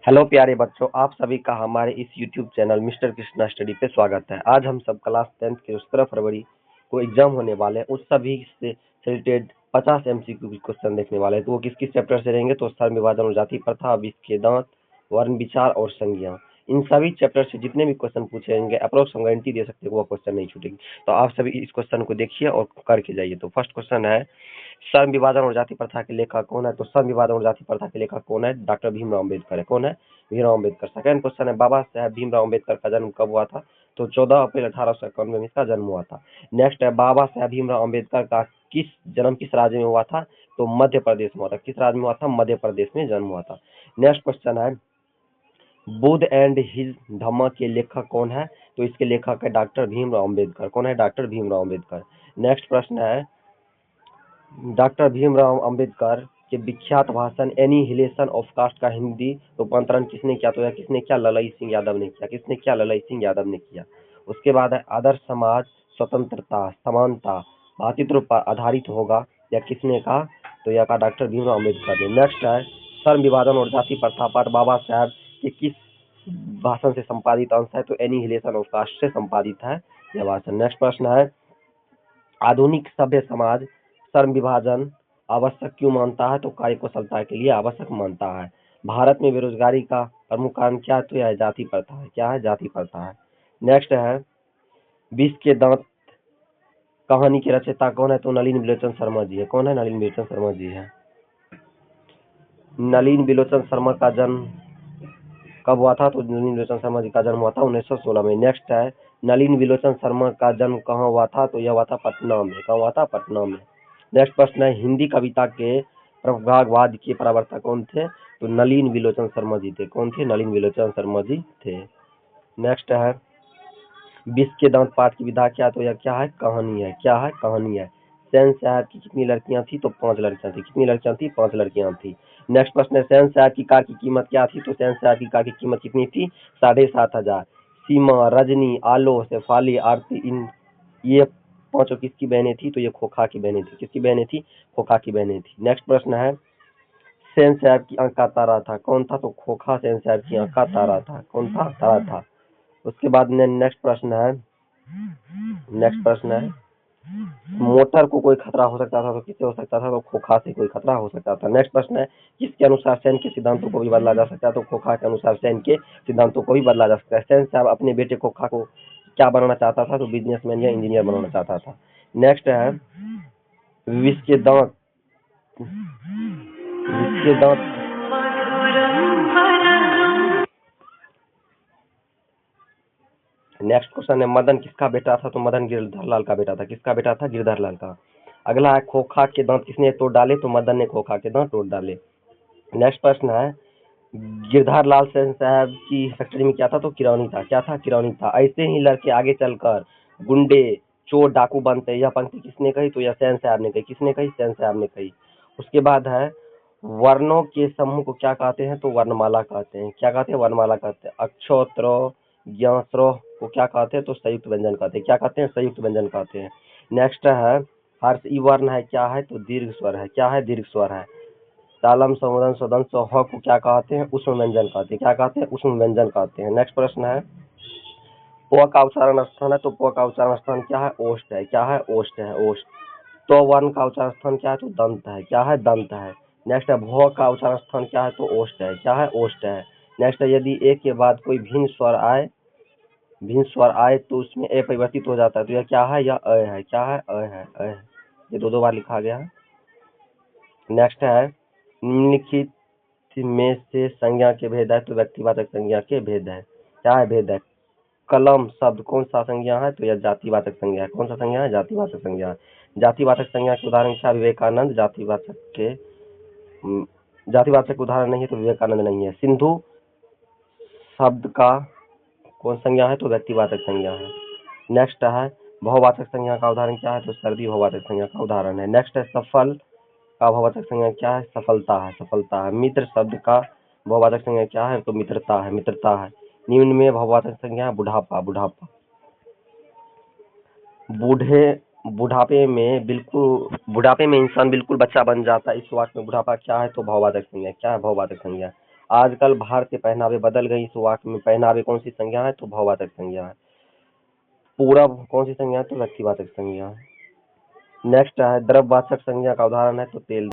Hello प्यारे बच्चों, आप सभी का हमारे इस YouTube channel mister Krishna study पे स्वागत है। आज हम सब क्लास 10th के 17 फरवरी को एग्जाम होने वाले हैं, उस सभी से रिलेटेड 50 एमसीक्यू क्वेश्चन देखने वाले हैं। तो वो किस किस चैप्टर से रहेंगे? तो सर्व विभाजन और जाति प्रथा, विष के दांत, वर्ण विचार और संज्ञा, इन सभी चैप्टर से जितने भी क्वेश्चन पूछेंगे अप्रोक्स हम गारंटी दे सकते हैं वो क्वेश्चन नहीं छूटेगी। तो आप सभी इस क्वेश्चन को देखिए और करके जाइए। तो फर्स्ट क्वेश्चन है, श्रम विभाजन और जाति प्रथा के लेखक कौन है? तो श्रम विभाजन और जाति प्रथा के लेखक कौन है? डॉक्टर भीमराव अम्बेडकर है। कौन है? भीमराव अम्बेडकर। सेकंड क्वेश्चन है, बाबा साहेब भीमराव अम्बेडकर का जन्म कब हुआ था? तो 14 अप्रैल 1891 में इसका जन्म हुआ था। नेक्स्ट है, बाबा साहेब भीमराव अम्बेडकर का जन्म किस राज्य में हुआ था? तो मध्य प्रदेश में हुआ था। किस राज्य में हुआ था? मध्य प्रदेश में जन्म हुआ था। नेक्स्ट क्वेश्चन है, बुद्ध एंड हिज धम्मा के लेखक कौन है? तो इसके लेखक है डॉक्टर भीमराव अम्बेडकर। कौन है? डॉक्टर भीमराव अम्बेडकर। नेक्स्ट प्रश्न है, डॉक्टर भीमराव अम्बेडकर के विख्यात भाषण एनिहिलेशन ऑफ कास्ट का हिंदी रूपांतरण किसने किया? तो यह किसने किया? ललई सिंह यादव ने किया। किसने किया? ललई सिंह यादव ने किया। उसके बाद है, आदर्श समाज स्वतंत्रता, समानता, भातृत्व पर आधारित होगा, यह किसने कहा? तो यह कहा डॉक्टर भीमराव अम्बेडकर ने। नेक्स्ट है, श्रम विभाजन और जाति प्रथा पाठ बाबा साहब के किस भाषण से संपादित अंश है? तो एनिहिलेशन ऑफ कास्ट से संपादित है यह भाषण। नेक्स्ट प्रश्न है, आधुनिक सभ्य समाज श्रम विभाजन आवश्यक क्यों मानता है? तो कार्यकुशलता के लिए आवश्यक मानता है। भारत में बेरोजगारी का प्रमुख कारण क्या है? तो यह जाति प्रथा है। क्या है? जाति प्रथा है। नेक्स्ट है, विष के दांत कहानी के रचयिता कौन है? तो नलिन बिलोचन शर्मा जी है। कौन है? नलिन बिलोचन शर्मा जी है। नलिन बिलोचन शर्मा का जन्म कब हुआ था? तो नलिन बिलोचन शर्मा जी का जन्म हुआ था 1916 में। नेक्स्ट है, नलिन बिलोचन शर्मा का जन्म कहाँ हुआ था? तो यह हुआ था पटना में। कहाँ हुआ था? पटना में। नेक्स्ट प्रश्न है, हिंदी कविता के प्रभाववाद के प्रवर्तक कौन थे? तो नलिन बिलोचन शर्मा जी थे। कौन थे? नलिन बिलोचन शर्मा जी थे। नेक्स्ट है, विष के दांत पाठ की विधा क्या? तो यह क्या है? कहानी है। क्या है? कहानी है। सेन साहब की कितनी लड़कियां थी? तो 5 लड़कियां थी। कितनी लड़कियां थी? 5 लड़कियां थी। नेक्स्ट प्रश्न है, सेन साहब की कार की कीमत क्या थी? तो सेन साहब की कार की कीमत कितनी थी? 7,500। सीमा, रजनी, आलो, शेफाली, आरती, इन ये पांचों किसकी बहनें थी? तो ये खोखा की बहनें थी। किसकी बहनें थी? खोखा की बहनें थी। नेक्स्ट प्रश्न है, सेन साहब की आंख का तारा था। कौन था? तो खोखा सेन साहब की आंख का तारा था। कौन था? तारा था। उसके बाद नेक्स्ट प्रश्न है, मोटर को कोई खतरा हो सकता था तो किससे हो सकता था? तो खोखा से कोई खतरा हो सकता था। नेक्स्ट प्रश्न है, किसके अनुसार सेन के सिद्धांतों को भी बदला जा सकता है? तो खोखा के अनुसार सेन के सिद्धांतों को भी बदला जा सकता है। सेन साहब अपने बेटे खोखा को क्या बनाना चाहता था? तो बिजनेसमैन या इंजीनियर बनाना चाहता था। नेक्स्ट है, विष के दांत नेक्स्ट क्वेश्चन है, मदन किसका बेटा था? तो मदन गिरधर लाल का बेटा था। किसका बेटा था? गिरधर लाल का। अगला है, खोखा के दांत किसने तोड़ डाले? तो मदन ने खोखा के दांत तोड़ डाले। नेक्स्ट प्रश्न है, गिरधर लाल सेन साहब की फैक्ट्री में क्या था? तो किरौनी था। क्या था? किरौनी था। ऐसे ही लड़के आगे चलकर गुंडे, चोर, डाकू बनते। यह पंक्ति किसने कही? तो यह सेन साहब ने कही। किसने कही? सेन साहब ने कही। उसके बाद है, वर्णों के समूह को क्या कहते हैं? तो वर्णमाला कहते हैं। क्या कहते हैं? वर्णमाला कहते हैं। अक्षोत्र, ज्ञास्रो को क्या कहते हैं? तो संयुक्त व्यंजन कहते हैं। क्या कहते हैं? संयुक्त व्यंजन कहते हैं। नेक्स्ट है, हर्ष ई वर्ण है। क्या है? तो दीर्घ स्वर है। क्या है? दीर्घ स्वर है। तालम, संवर्धन, स्वदन, सौह को क्या कहते हैं? उष्ण व्यंजन कहते हैं। क्या कहते हैं? उष्ण व्यंजन कहते हैं। नेक्स्ट प्रश्न है, प का उच्चारण स्थान है। तो प का उच्चारण स्थान क्या है? ओष्ठ है। क्या है? ओष्ठ है। ओष्ठ। तो वर्ण का उच्चारण स्थान क्या है? तो दंत है। क्या है? दंत है। नेक्स्ट है, भ का उच्चारण स्थान क्या है? तो ओष्ठ है। क्या है? ओष्ठ है। नेक्स्ट है, यदि ए के बाद कोई भिन्न स्वर आए तो उसमें ए परिवर्तित हो जाता है। तो यह क्या है? यह अ है। क्या है? अ है। अ है। ये दो बार लिखा गया है। नेक्स्ट है, निम्नलिखित में से संज्ञा के भेद है। तो व्यक्तिवाचक संज्ञा के भेद है। क्या है? भेद है। कलम शब्द कौन सा संज्ञा है? तो यह जातिवाचक संज्ञा है। कौन सा संज्ञा है? जातिवाचक संज्ञा है। जातिवाचक संज्ञा के उदाहरण क्या? विवेकानंद। जातिवाचक उदाहरण नहीं है तो विवेकानंद नहीं है। सिंधु शब्द का कौन संज्ञा है? तो व्यक्तिवाचक संज्ञा है। नेक्स्ट है, बहुवाचक संज्ञा का उदाहरण क्या है? तो सर्दी बहुवाचक संज्ञा का उदाहरण है। नेक्स्ट है, सफल का बहुवाचक संज्ञा क्या है? सफलता है। सफलता है। मित्र शब्द का बहुवाचक संज्ञा क्या है? तो मित्रता है। मित्रता है। निम्न में बहुवाचक संज्ञा है बुढ़ापा। बुढ़ापा। बुढ़ापे में इंसान बिल्कुल बच्चा बन जाता है। इस वाक्य में बुढ़ापा क्या है? तो बहुवाचक संज्ञा। क्या है? बहुवाचक संज्ञा। आजकल भारतीय पहनावे बदल गई। इस वाक्य में पहनावे कौन सी संज्ञा है? तो भाववाचक संज्ञा है। पूरब कौन सी संज्ञा है? तो व्यक्तिवाचक संज्ञा है। नेक्स्ट है द्रव्यवाचक संज्ञा का उदाहरण है तो तेल।